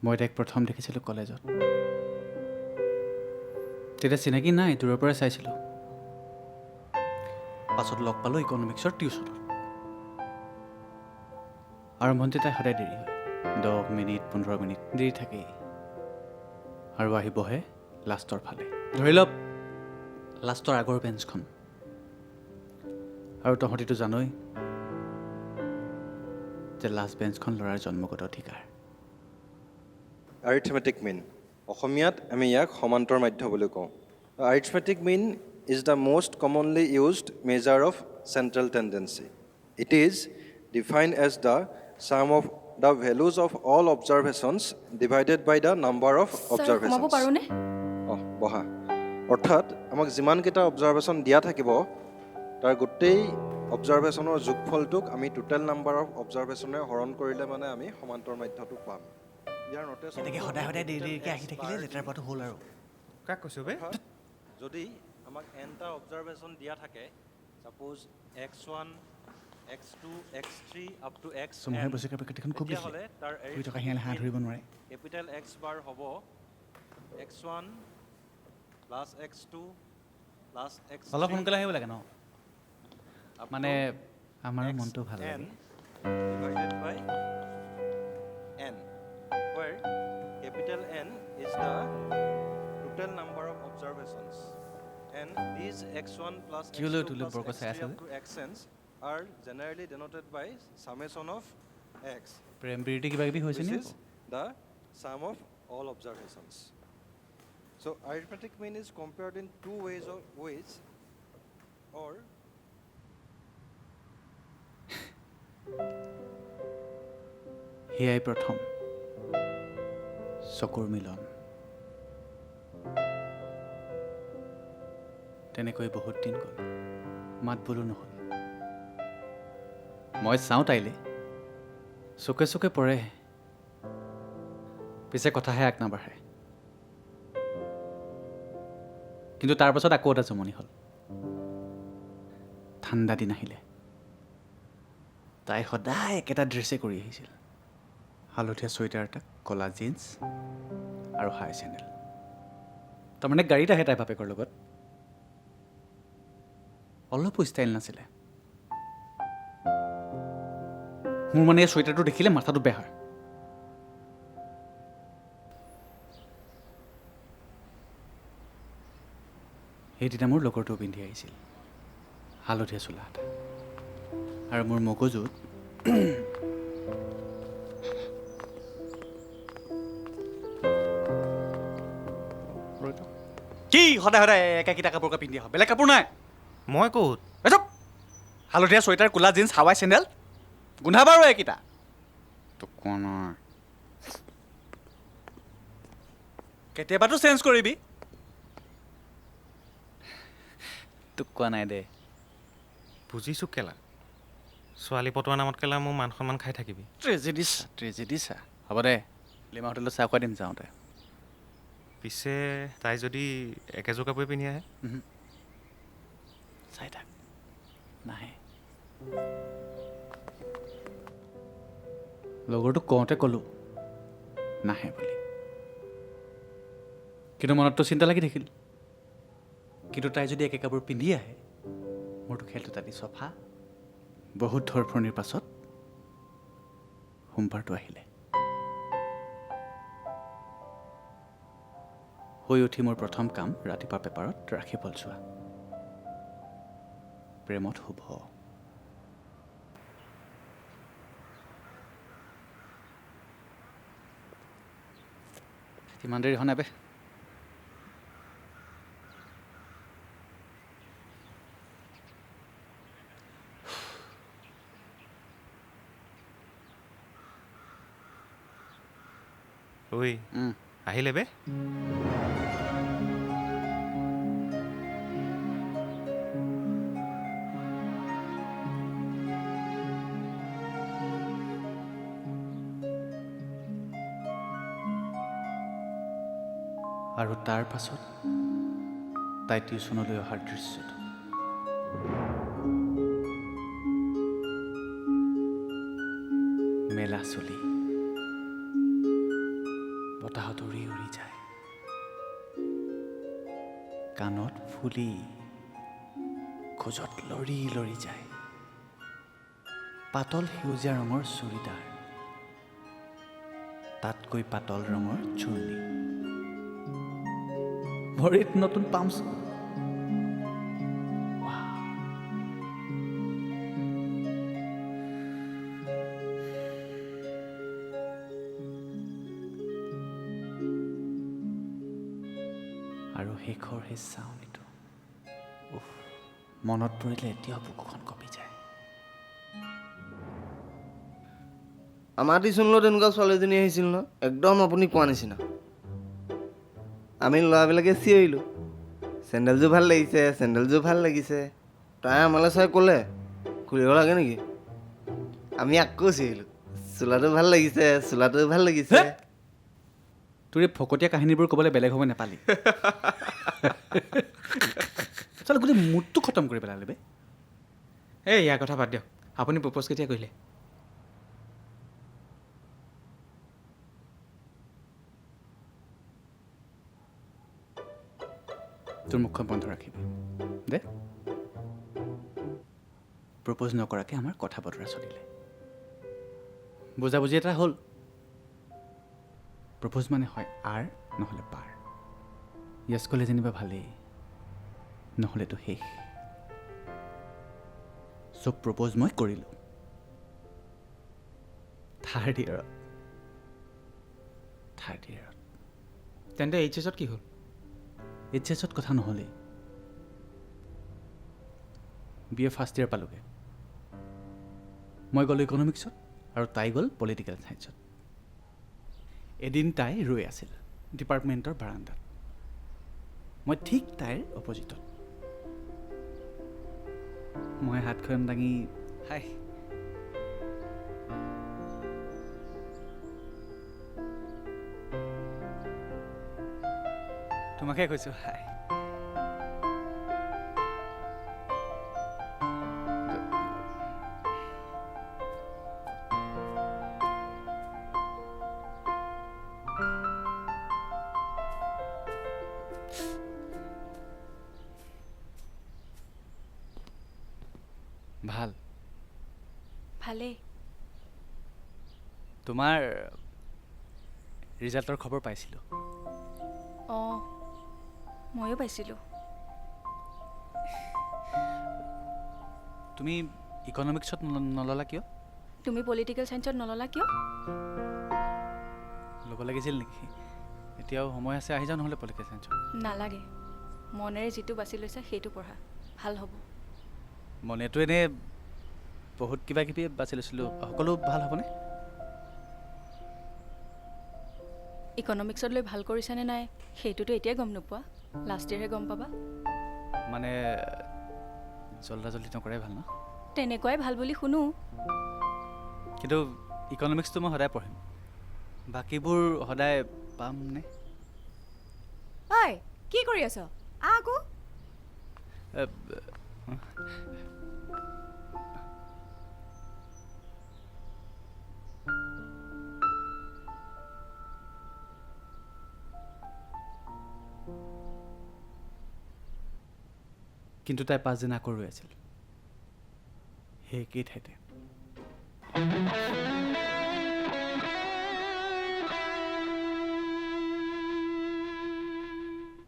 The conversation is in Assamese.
মই তাইক প্ৰথম দেখিছিলোঁ কলেজত। তেতিয়া চিনাকি নাই, দূৰৰ পৰা চাইছিলোঁ। পাছত লগ পালোঁ ইকনমিক্সৰ টিউশ্যনত। আৰম্ভণিতে তাই সদায় দেৰি হয়, 10 মিনিট 15 মিনিট দেৰি থাকেই। আৰু আহি বহে লাষ্টৰ ফালে, ধৰি লওক লাষ্টৰ আগৰ বেঞ্চখন। আৰু তহঁতিতো জানই যে লাষ্ট বেঞ্চখন ল'ৰাৰ জন্মগত অধিকাৰ। Arithmetic mean. অসমীয়াত আমি ইয়াক সমান্তৰ মাধ্য বুলি কওঁ। Arithmetic mean is the most commonly used measure of central tendency. It is defined as the sum of the values of all observations divided by the number of observations. সোমাব পাৰোনে? বহা। অৰ্থাৎ আমাক যিমান কেইটা অবজাৰভেশ্যন দিয়া থাকিব তাৰ গোটেই অবজাৰভেশ্যনৰ যোগফলটোক আমি টোটেল নাম্বাৰ অফ অবজাৰভেশ্যনে হৰণ কৰিলে মানে আমি সমান্তৰ মাধ্যটো পাম। তেনেকৈ সদায় সদায় দেৰিকৈ আহি থাকিলে লেটাৰ পাতো হ'ল আৰু। কাক কৈছোঁ বে? যদি আমাক এনটা অবজাৰভেশ্যন দিয়া থাকে, suppose x1, x2, x3 up to x, চুমুহে বছৰীয়া পেকেটখন খুব দেখিলে শুই থকা সিহঁতে হাত ধৰিব নোৱাৰে। কেপিটেল X বাৰ হ'ব x1 plus x2 plus x3 অলপ সোনকালে আহিব লাগে ন, মানে আমাৰ মনটো ভাল লাগে। divided by n, where capital N is the total number of observations, and these x1 plus x2 plus x3 up to xn are generally denoted by summation of x, প্ৰেম প্ৰীতি কিবা কিবি হৈছে which নি? is the sum of all observations. So arithmetic mean is compared in two ways or সেয়াই প্ৰথম চকুৰ মিলন। তেনেকৈ বহুত দিন গ'ল, মাত বোলো নহ'ল। মই চাওঁ তাইলে, চুকে চুকে পৰে, পিছে কথাহে আগ নাবাঢ়ে। কিন্তু তাৰ পাছত আকৌ এটা জমনি হ'ল। ঠাণ্ডা দিন আহিলে, তাই সদায় একেটা ড্ৰেছে কৰি আহিছিল, হালধীয়া চুৱেটাৰ এটা, ক'লা জিন্স আৰু হাই চেণ্ডেল। তাৰমানে গাড়ীত আহে তাই বাপেকৰ লগত, অলপো ষ্টাইল নাছিলে। মোৰ মানে এই চুৱেটাৰটো দেখিলে মাথাটো বেয়া হয়। সেইদিনা মোৰ লগৰটোও পিন্ধি আহিছিল, হালধীয়া চোলা এটা, আৰু মোৰ মগজুত কি সদায় সদায় একাকেইটা কাপোৰকে পিন্ধি আহ, বেলেগ কাপোৰ নাই। মই ক'ত? হালধীয়া চুৱেটাৰ, ক'লা জিন্স, হাৱাই চেণ্ডেল, গোন্ধাবা আৰু এইকেইটা। তোক কোৱা নাই, কেতিয়াবাতো চেঞ্জ কৰিবি। তোক কোৱা নাই দে। বুজিছোঁ কেলা, ছোৱালী পটোৱা নামত কেলা মোৰ মান সন্মান খাই থাকিবি। ট্ৰেজেডি চা। হ'ব দে, লিমা হোটেলত চাহ খুৱাই দিম যাওঁতে। পিছে তাই যদি একেযোৰ কাপোৰে পিন্ধি আহে? চাই থাক, নাহে। লগৰটোক কওঁতে ক'লোঁ নাহে বুলি, কিন্তু মনততো চিন্তা লাগি থাকিল। কিন্তু তাই যদি একে কাপোৰ পিন্ধি আহে, মোৰতো খেলটো তালি চফা। বহুত ধৰফৰণিৰ পাছত সোমবাৰটো আহিলে। শুই উঠি মোৰ প্ৰথম কাম ৰাতিপুৱা পেপাৰত ৰাখিবল চোৱা। প্ৰেমত শুভ। ইমান দেৰি হোৱা নাই বে। ঐ আহিলে বে। আৰু তাৰ পাছত তাই টিউশ্যনলৈ অহাৰ দৃশ্যটো। মেলা চলি বতাহত উৰি উৰি যায় কাণত ফুলি খোজত লৰি লৰি যায় পাতল সেউজীয়া ৰঙৰ চুৰিদাৰ তাতকৈ পাতল ৰঙৰ চুৰ্ণি ভৰিত নতুন পাম্পছ আৰু শেষৰ সেই চাউনিটো মনত পৰিলে এতিয়াও বুকুখন কঁপি যায় আমাৰ টিউশ্যনলৈ তেনেকুৱা ছোৱালীজনী আহিছিল ন একদম আপুনি কোৱা নিচিনা আমি ল'ৰাবিলাকে চিঞৰিলোঁ চেণ্ডেলযোৰ ভাল লাগিছে চেণ্ডেলযোৰ ভাল লাগিছে তাই আমালৈ চাই ক'লে খুলিব লাগে নেকি আমি আকৌ চিঞৰিলোঁ চোলাটো ভাল লাগিছে চোলাটো ভাল লাগিছে তোৰ এই ফকতীয়া কাহিনীবোৰ ক'বলৈ বেলেগ হ'ব নেপালি চাল গোটেই মুডটো খতম কৰি পেলালে বে এই ইয়াৰ কথা বাদ দিয়ক আপুনি প্ৰপ'জ কেতিয়া কৰিলে তোৰ মুখখন বন্ধ ৰাখিবি দে প্ৰপ'জ নকৰাকৈ আমাৰ কথা বতৰা চলিলে বুজাবুজি এটা হ'ল প্ৰপ'জ মানে হয় আৰ নহ'লে পাৰ য়েছ ক'লে যেনিবা ভালেই নহ'লেতো শেষ চব প্ৰপ'জ মই কৰিলোঁ থাৰ্ড ইয়েৰত তেন্তে এইচএছত কি হ'ল এইচএছত কথা নহ'লেই বি এ ফাৰ্ষ্ট ইয়েৰ পালোগৈ মই গ'লোঁ ইকনমিক্সত আৰু তাই গ'ল পলিটিকেল ছায়েন্সত এদিন তাই ৰৈ আছিল ডিপাৰ্টমেণ্টৰ বাৰান্দাত মই ঠিক তাইৰ অপজিটত মই হাতখন দাঙি হাই তোমাকে কৈছোঁ হাই ভাল ভালেই তোমাৰ ৰিজাল্টৰ খবৰ পাইছিলোঁ অঁ ময়ো পাইছিলোঁ তুমি ইকনমিক্সত নল'লা কিয় তুমি পলিটিকেল ছায়েন্সত নল'লা কিয় ল'ব লাগিছিল নেকি এতিয়াও সময় আছে আহি যাওঁ নহ'লে পলিটিকেল ছায়েন্সত নালাগে মনেৰে যিটো বাছি লৈছা সেইটো পঢ়া ভাল হ'ব মনেতো এনেই বহুত কিবা কিবি বাছি লৈছিলোঁ সকলো ভাল হ'বনে ইকনমিক্সত লৈ ভাল কৰিছানে নাই সেইটোতো এতিয়াই গম নোপোৱা লাষ্ট ইয়েৰহে গম পাবা মানে জল্দা জল্দি নকৰাই ভাল ন তেনেকুৱাই ভাল বুলি শুনো কিন্তু ইকনমিক্সটো মই সদায় পঢ়িম বাকীবোৰ সদায় পামনে ঐ কি কৰি আছ আকৌ কিন্তু তাই পাঁচদিন আকৌ ৰৈ আছিল সেই একেই ঠাইতে